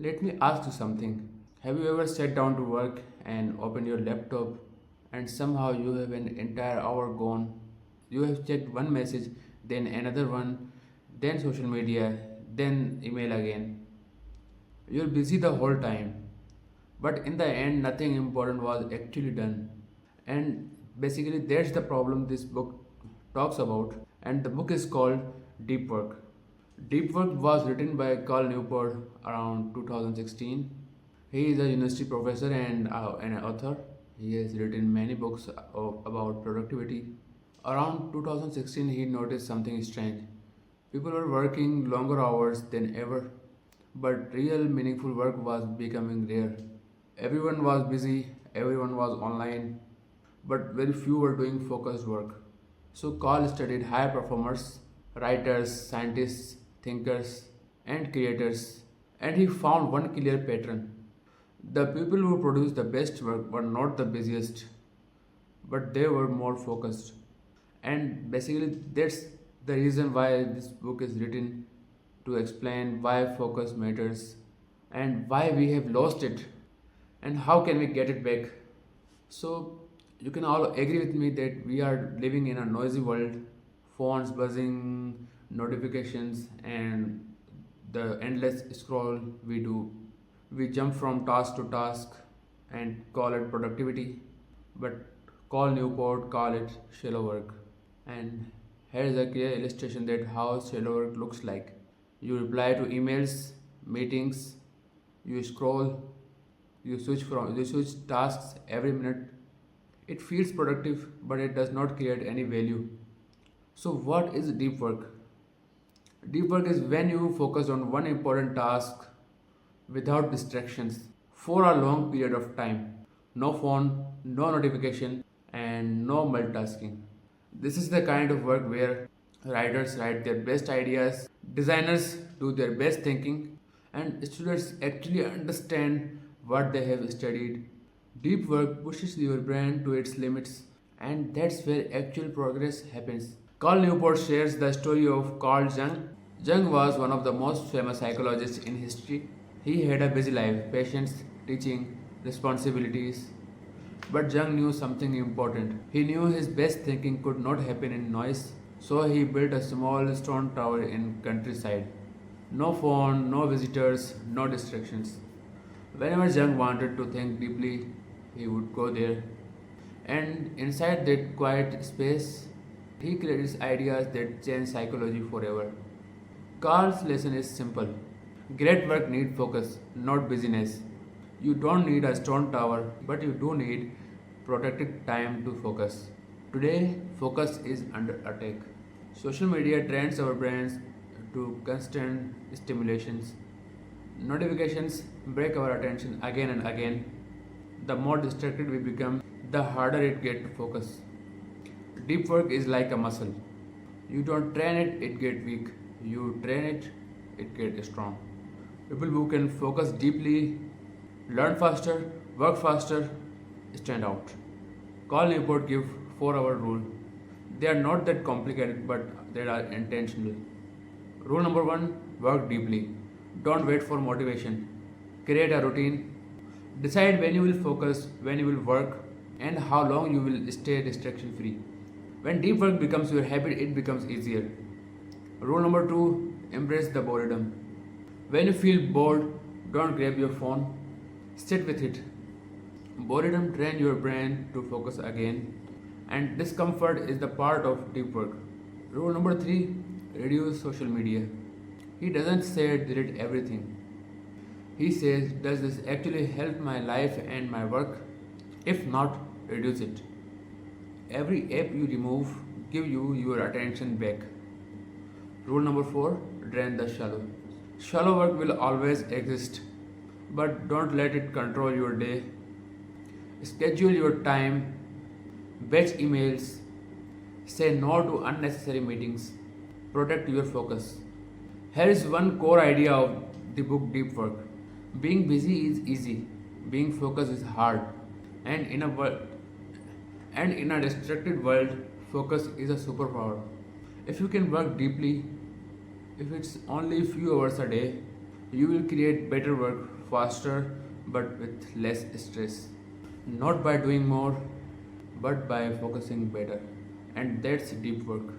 Let me ask you something. Have you ever sat down to work and opened your laptop and somehow you have an entire hour gone? You have checked one message, then another one, then social media, then email again. You're busy the whole time, but in the end, nothing important was actually done. And basically, that's the problem this book talks about. And the book is called Deep Work. Deep Work was written by Carl Newport around 2016. He is a university professor and an author. He has written many books about productivity. Around 2016, he noticed something strange. People were working longer hours than ever, but real meaningful work was becoming rare. Everyone was busy, everyone was online, but very few were doing focused work. So Carl studied high performers, writers, scientists, thinkers, and creators, and he found one clear pattern. The people who produced the best work were not the busiest, but they were more focused. And basically, that's the reason why this book is written, to explain why focus matters and why we have lost it and how can we get it back. So you can all agree with me that we are living in a noisy world, phones buzzing, notifications, and the endless scroll we do. We jump from task to task and call it productivity, but call Newport, call it shallow work. And here is a clear illustration that how shallow work looks like. You reply to emails, meetings, you scroll, you switch tasks every minute. It feels productive, but it does not create any value. So what is deep work? Deep work is when you focus on one important task without distractions for a long period of time. No phone, no notification, and no multitasking. This is the kind of work where writers write their best ideas, designers do their best thinking, and students actually understand what they have studied. Deep work pushes your brain to its limits, and that's where actual progress happens. Carl Newport shares the story of Carl Jung. Jung was one of the most famous psychologists in history. He had a busy life, patients, teaching, responsibilities. But Jung knew something important. He knew his best thinking could not happen in noise, so he built a small stone tower in countryside. No phone, no visitors, no distractions. Whenever Jung wanted to think deeply, he would go there. And inside that quiet space, he created ideas that change psychology forever. Carl's lesson is simple. Great work needs focus, not busyness. You don't need a stone tower, but you do need protected time to focus. Today, focus is under attack. Social media trains our brains to constant stimulations. Notifications break our attention again and again. The more distracted we become, the harder it gets to focus. Deep work is like a muscle. You don't train it, it gets weak. You train it, it gets strong. People who can focus deeply, learn faster, work faster, stand out. Call Newport give 4-hour rule. They are not that complicated, but they are intentional. Rule number one: work deeply. Don't wait for motivation. Create a routine. Decide when you will focus, when you will work, and how long you will stay distraction free. When deep work becomes your habit, it becomes easier. Rule number two: embrace the boredom. When you feel bored, don't grab your phone, sit with it. Boredom trains your brain to focus again, and discomfort is the part of deep work. Rule number three: reduce social media. He doesn't say delete everything. He says, does this actually help my life and my work? If not, reduce it. Every app you remove give you your attention back. Rule number four: drain the shallow. Shallow work will always exist, but don't let it control your day. Schedule your time, batch emails, say no to unnecessary meetings, protect your focus. Here is one core idea of the book Deep Work. Being busy is easy, being focused is hard. And in a distracted world, focus is a superpower. If you can work deeply, if it's only a few hours a day, You will create better work faster but with less stress. Not by doing more, but by focusing better. And that's deep work.